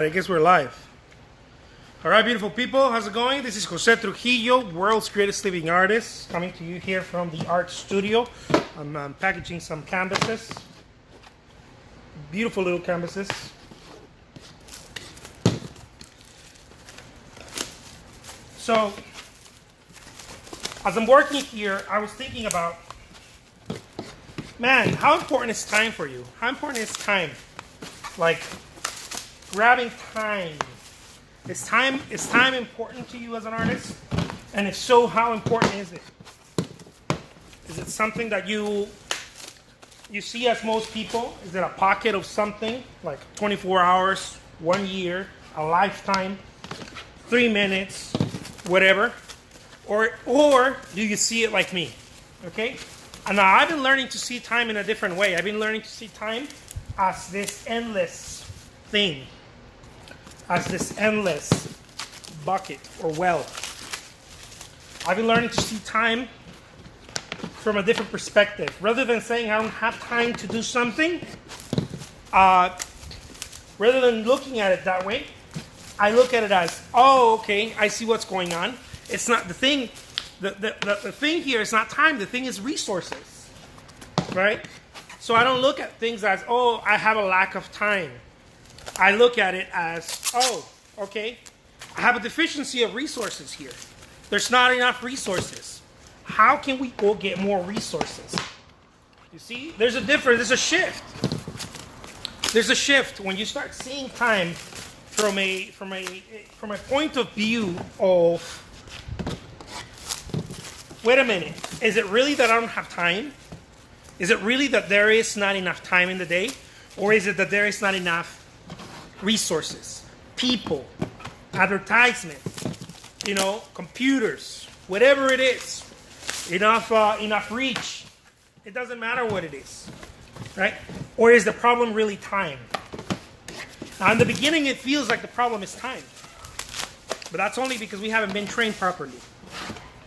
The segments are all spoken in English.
I guess we're live. All right, beautiful people, how's it going? This is Jose Trujillo, world's greatest living artist, coming to you here from the art studio. I'm packaging some canvases, beautiful little canvases. So, as I'm working here, I was thinking about, man, how important is time for you? How important is time? Like, grabbing time. Is time important to you as an artist? And if so, how important is it? Is it something that you see as most people? Is it a pocket of something like 24 hours, 1 year, a lifetime, 3 minutes, whatever? Or do you see it like me? Okay? And now I've been learning to see time in a different way. I've been learning to see time as this endless thing. As this endless bucket or well. I've been learning to see time from a different perspective. Rather than saying I don't have time to do something, rather than looking at it that way, I look at it as, oh, okay, I see what's going on. It's not the thing. The thing here is not time. The thing is resources, right? So I don't look at things as, oh, I have a lack of time. I look at it as, oh, okay, I have a deficiency of resources here. There's not enough resources. How can we go get more resources? You see, there's a difference, there's a shift. There's a shift when you start seeing time from a point of view of, wait a minute, is it really that I don't have time? Is it really that there is not enough time in the day? Or is it that there is not enough resources, people, advertisement, computers, whatever it is, enough reach. It doesn't matter what it is, right? Or is the problem really time? Now, in the beginning, it feels like the problem is time, but that's only because we haven't been trained properly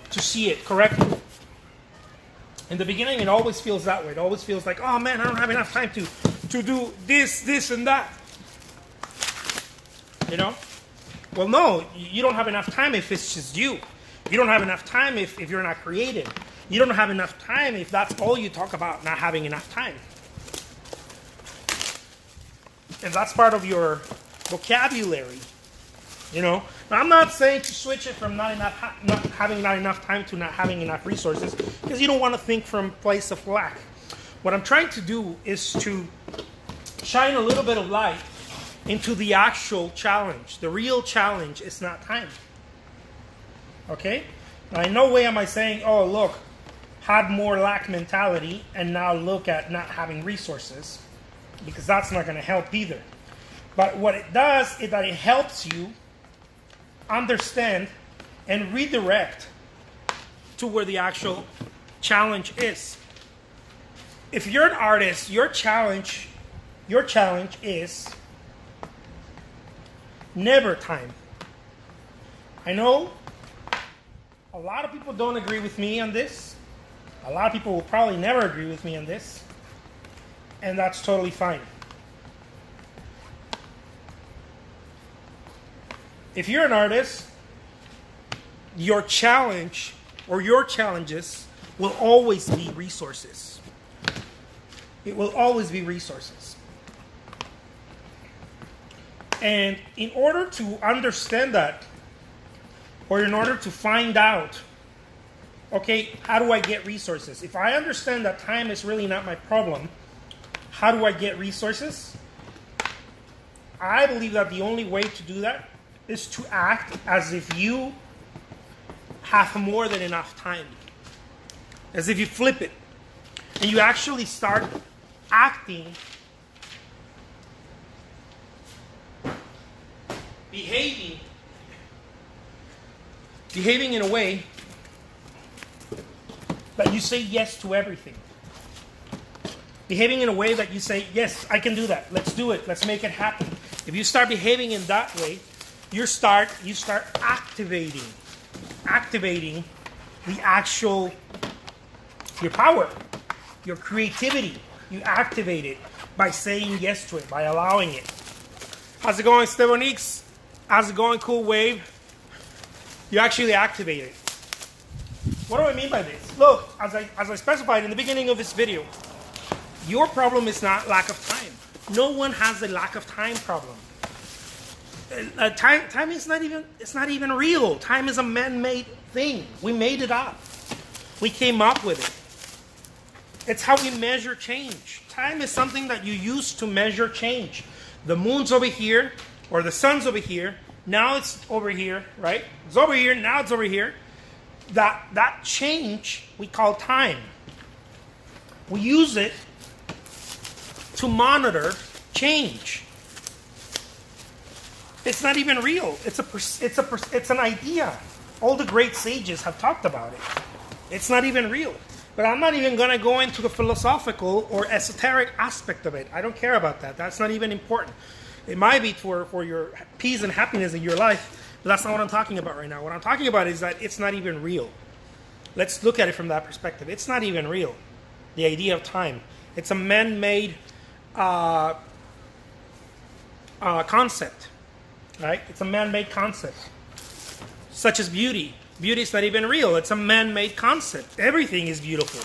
to see it correctly. In the beginning, it always feels that way. It always feels like, oh man, I don't have enough time to do this, and that. Well, no, you don't have enough time if it's just you. You don't have enough time if you're not creative. You don't have enough time if that's all you talk about, not having enough time. If that's part of your vocabulary, Now, I'm not saying to switch it from not having enough time to not having enough resources, because you don't want to think from a place of lack. What I'm trying to do is to shine a little bit of light into the actual challenge. The real challenge is not time. Okay? Now, in no way am I saying, oh, look, had more lack mentality and now look at not having resources, because that's not going to help either. But what it does is that it helps you understand and redirect to where the actual challenge is. If you're an artist, your challenge is never time. I know a lot of people don't agree with me on this. A lot of people will probably never agree with me on this. And that's totally fine. If you're an artist, your challenge or your challenges will always be resources. It will always be resources. And in order to understand that, or in order to find out, okay, how do I get resources? If I understand that time is really not my problem, how do I get resources? I believe that the only way to do that is to act as if you have more than enough time. As if you flip it. And you actually start acting, behaving in a way that you say yes to everything. Behaving in a way that you say, yes, I can do that. Let's do it. Let's make it happen. If you start behaving in that way, you start activating your power, your creativity. You activate it by saying yes to it, by allowing it. How's it going, Stevonix? How's it going, Cool Wave? You actually activate it. What do I mean by this? Look, as I specified in the beginning of this video, your problem is not lack of time. No one has a lack of time problem. Time is not even real. Time is a man-made thing. We made it up. We came up with it. It's how we measure change. Time is something that you use to measure change. The moon's over here, or the sun's over here. Now it's over here, right? It's over here, now it's over here. That change we call time. We use it to monitor change. It's not even real. It's an idea. All the great sages have talked about it. It's not even real. But I'm not even going to go into the philosophical or esoteric aspect of it. I don't care about that. That's not even important. It might be for your peace and happiness in your life, but that's not what I'm talking about right now. What I'm talking about is that it's not even real. Let's look at it from that perspective. It's not even real. The idea of time. It's a man-made concept. Right? It's a man-made concept. Such as beauty. Beauty is not even real. It's a man-made concept. Everything is beautiful.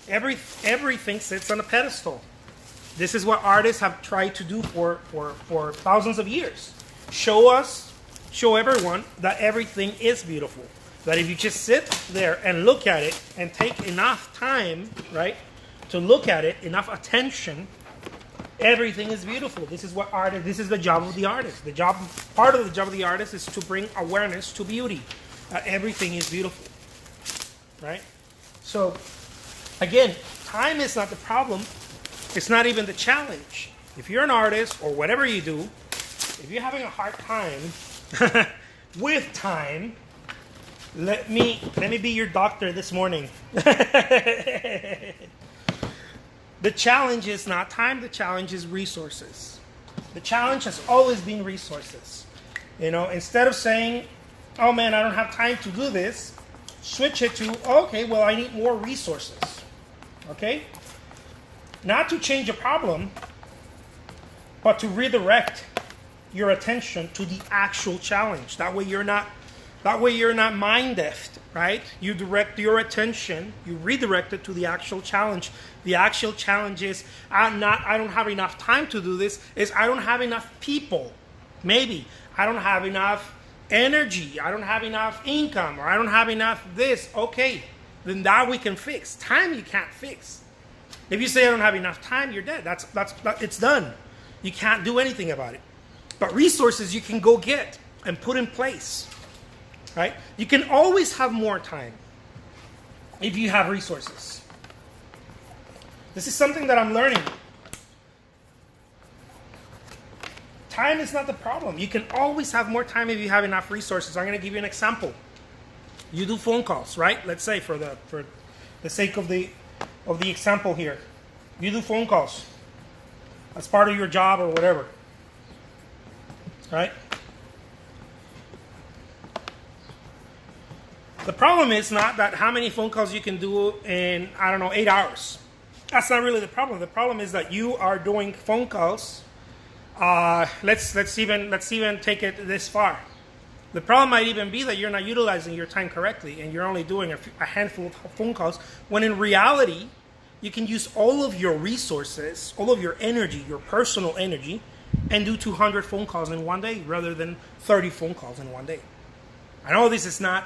Everything sits on a pedestal. This is what artists have tried to do for thousands of years. Show everyone that everything is beautiful. That if you just sit there and look at it and take enough time, right, to look at it, enough attention, everything is beautiful. This is the job of the artist. Part of the job of the artist is to bring awareness to beauty. Everything is beautiful, right? So, again, time is not the problem. It's not even the challenge. If you're an artist or whatever you do, if you're having a hard time with time, let me be your doctor this morning. The challenge is not time. The challenge is resources. The challenge has always been resources. You know, instead of saying, oh man, I don't have time to do this, switch it to, okay, well, I need more resources. Okay? Not to change a problem, but to redirect your attention to the actual challenge. That way you're not mind deaf, right? You direct your attention, you redirect it to the actual challenge. The actual challenge is I don't have enough time to do this, is I don't have enough people. Maybe I don't have enough energy, I don't have enough income, or I don't have enough this. Okay, then that we can fix. Time you can't fix. If you say I don't have enough time, you're dead. It's done. You can't do anything about it. But resources you can go get and put in place. Right? You can always have more time if you have resources. This is something that I'm learning. Time is not the problem. You can always have more time if you have enough resources. I'm going to give you an example. You do phone calls, right? Let's say for the sake of the example here, you do phone calls as part of your job or whatever, right? The problem is not that how many phone calls you can do in, 8 hours. That's not really the problem. The problem is that you are doing phone calls. Let's even take it this far. The problem might even be that you're not utilizing your time correctly and you're only doing a handful of phone calls, when in reality, you can use all of your resources, all of your energy, your personal energy, and do 200 phone calls in one day rather than 30 phone calls in one day. I know this is not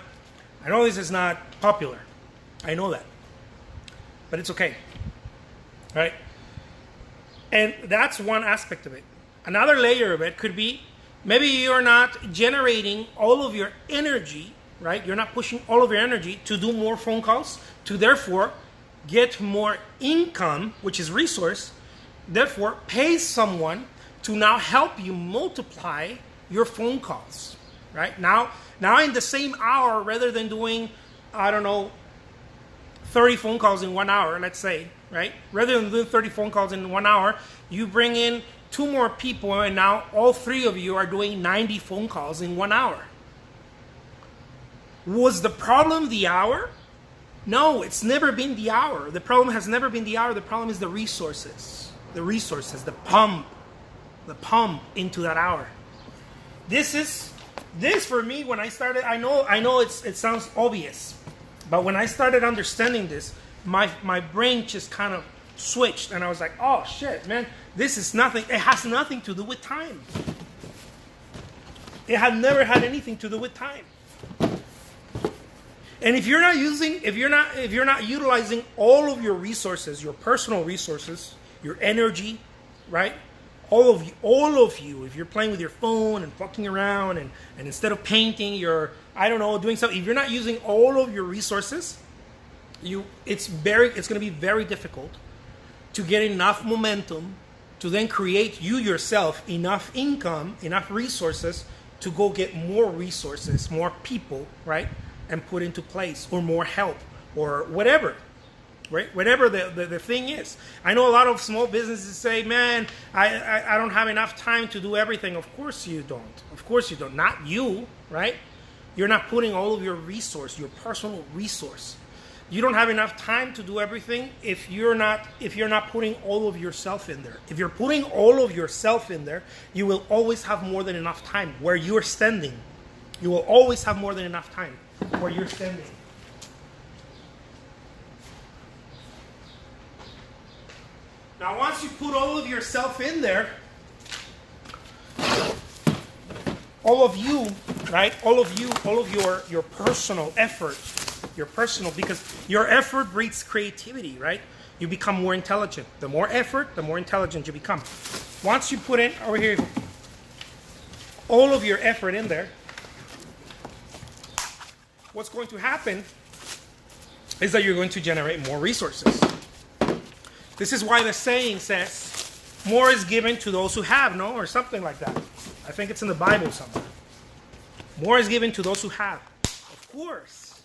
popular. I know that. But it's okay. Right? And that's one aspect of it. Another layer of it could be, maybe you're not generating all of your energy, right? You're not pushing all of your energy to do more phone calls, to therefore get more income, which is resource, therefore pay someone to now help you multiply your phone calls, right? Now in the same hour, rather than doing, 30 phone calls in 1 hour, let's say, right? Rather than doing 30 phone calls in 1 hour, you bring in 2 more people, and now all 3 of you are doing 90 phone calls in 1 hour. Was the problem the hour? No, it's never been the hour. The problem has never been the hour. The problem is the resources. The resources, the pump, the pump into that hour. This for me, when I started, I know it sounds obvious, but when I started understanding this, my brain just kind of switched, and I was like, oh shit, man, this is nothing. It has nothing to do with time. It had never had anything to do with time. And if you're not utilizing all of your resources, your personal resources, your energy, right? All of you, if you're playing with your phone and fucking around and instead of painting, you're, I don't know, doing something, if you're not using all of your resources, it's going to be very difficult to get enough momentum to then create you yourself enough income, enough resources to go get more resources, more people, right? And put into place, or more help, or whatever. Right? Whatever the thing is. I know a lot of small businesses say, man, I don't have enough time to do everything. Of course you don't. Of course you don't. Not you, right? You're not putting all of your resource, your personal resource. You don't have enough time to do everything if you're not putting all of yourself in there. If you're putting all of yourself in there, you will always have more than enough time where you're standing. You will always have more than enough time where you're standing. Now, once you put all of yourself in there, all of you, right? All of your personal effort, because your effort breeds creativity, right? You become more intelligent. The more effort, the more intelligent you become. Once you put in, over here, all of your effort in there, what's going to happen is that you're going to generate more resources. This is why the saying says, more is given to those who have, no? Or something like that. I think it's in the Bible somewhere. More is given to those who have. Of course.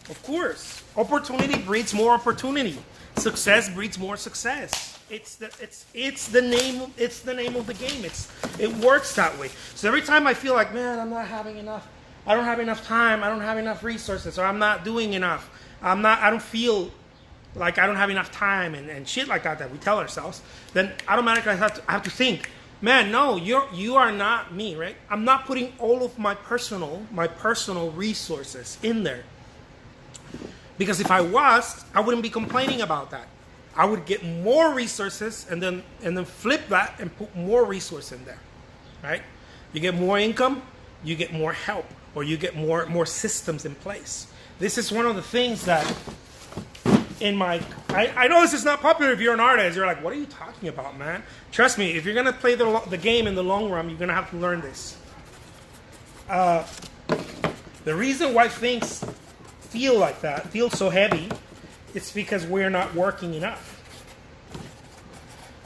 Of course. Opportunity breeds more opportunity. Success breeds more success. It's the name of the game. It works that way. So every time I feel like, man, I'm not having enough. I don't have enough time. I don't have enough resources. Or I'm not doing enough. I don't feel like I don't have enough time and shit like that we tell ourselves, then automatically I have to think, man, no, you are not me, right? I'm not putting all of my personal resources in there. Because if I was, I wouldn't be complaining about that. I would get more resources and then flip that and put more resource in there, right? You get more income, you get more help, or you get more systems in place. This is one of the things that I know this is not popular if you're an artist. You're like, what are you talking about, man? Trust me, if you're going to play the game in the long run, you're going to have to learn this. The reason why things feel like that, feel so heavy, it's because we're not working enough.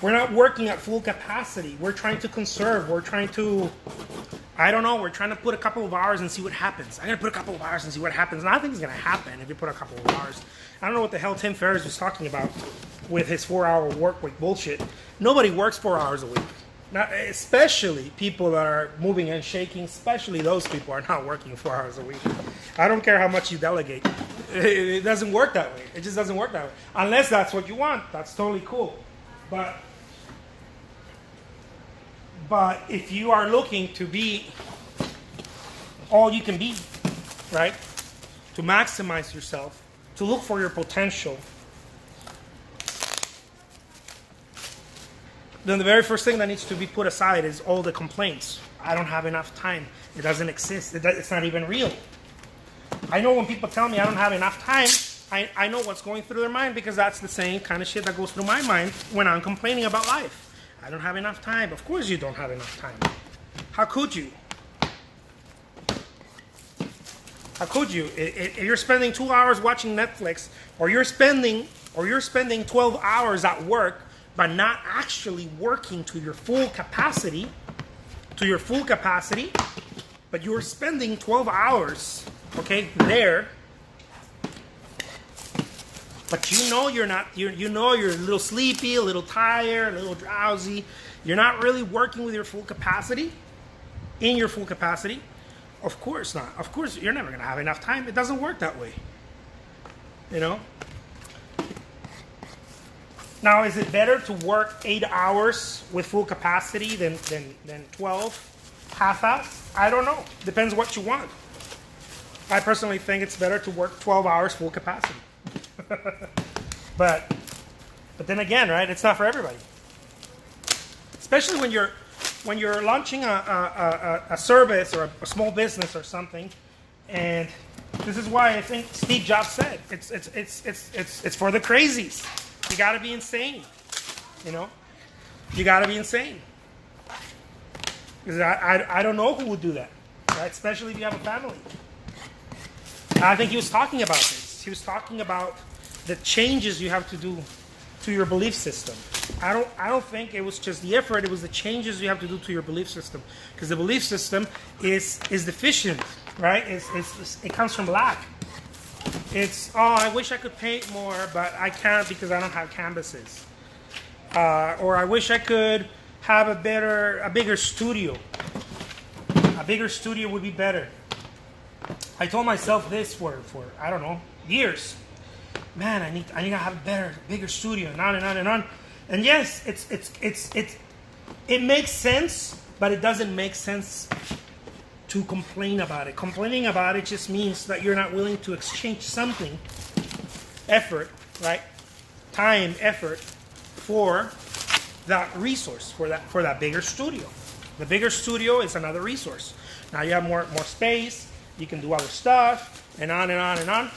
We're not working at full capacity. We're trying to conserve. We're trying to, we're trying to put a couple of hours and see what happens. I'm going to put a couple of hours and see what happens. Nothing's going to happen if you put a couple of hours. I don't know what the hell Tim Ferriss was talking about with his 4-hour work week bullshit. Nobody works 4 hours a week. Not, especially people that are moving and shaking, especially those people are not working 4 hours a week. I don't care how much you delegate. It doesn't work that way. It just doesn't work that way. Unless that's what you want. That's totally cool. But if you are looking to be all you can be, right? To maximize yourself, to look for your potential, then the very first thing that needs to be put aside is all the complaints. I don't have enough time. It doesn't exist. It's not even real. I know when people tell me I don't have enough time, I know what's going through their mind, because that's the same kind of shit that goes through my mind when I'm complaining about life. I don't have enough time. Of course you don't have enough time. How could you? How could you? If you're spending 2 hours watching Netflix, or you're spending 12 hours at work, but not actually working to your full capacity, but you're spending 12 hours, okay, there, but you know you're not, you know you're a little sleepy, a little tired, a little drowsy. You're not really working with your full capacity, in your full capacity. Of course not. Of course, you're never going to have enough time. It doesn't work that way. You know? Now, is it better to work 8 hours with full capacity than 12 half-hours? I don't know. Depends what you want. I personally think it's better to work 12 hours full capacity. But then again, right? It's not for everybody. Especially when you're launching a service or a small business or something, and this is why I think Steve Jobs said it's for the crazies. You got to be insane, you know. You got to be insane. Because I don't know who would do that, right? Especially if you have a family. I think he was talking about this. He was talking about the changes you have to do to your belief system. I don't think it was just the effort. It was the changes you have to do to your belief system, because the belief system is deficient, right? It comes from lack. It's, oh, I wish I could paint more, but I can't because I don't have canvases. Or I wish I could have a bigger studio. A bigger studio would be better. I told myself this for I don't know, years. Man, I need to have a bigger studio, and on and on and on. And yes, it makes sense, but it doesn't make sense to complain about it. Complaining about it just means that you're not willing to exchange something, effort, right? Time, effort, for that resource, for that bigger studio. The bigger studio is another resource. Now you have more space, you can do other stuff, and on and on and on.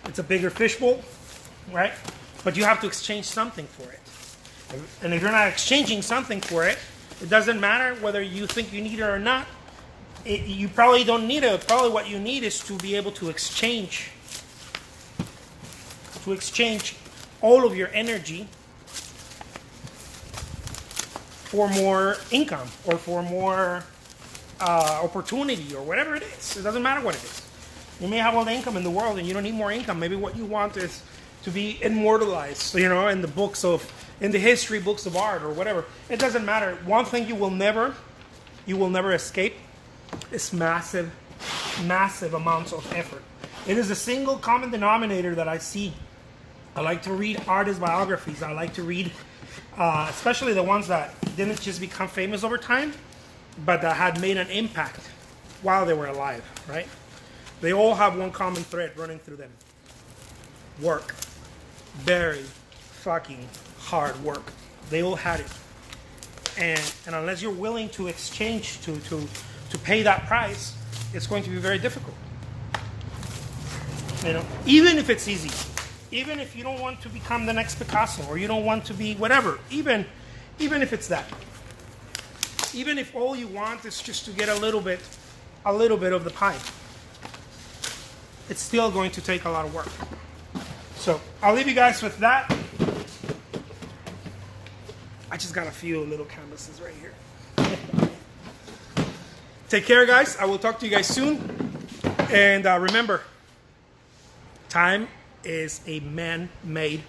It's a bigger fishbowl, right? But you have to exchange something for it. And if you're not exchanging something for it, it doesn't matter whether you think you need it or not. You probably don't need it. Probably what you need is to be able to exchange all of your energy for more income or for more opportunity or whatever it is. It doesn't matter what it is. You may have all the income in the world and you don't need more income. Maybe what you want is to be immortalized, you know, in the history books of art or whatever. It doesn't matter. One thing you will never escape is massive amounts of effort. It is a single common denominator that I see. I like to read artist biographies. I like to read, especially the ones that didn't just become famous over time, but that had made an impact while they were alive, right? They all have one common thread running through them. Work. Very fucking hard work. They all had it. And unless you're willing to exchange, to pay that price, it's going to be very difficult. You know, even if it's easy. Even if you don't want to become the next Picasso, or you don't want to be whatever. Even if it's that. Even if all you want is just to get a little bit of the pie. It's still going to take a lot of work. So I'll leave you guys with that. I just got a few little canvases right here. Take care, guys. I will talk to you guys soon. And remember, time is a man-made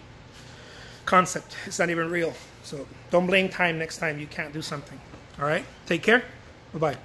concept. It's not even real. So don't blame time next time you can't do something. All right? Take care. Bye-bye.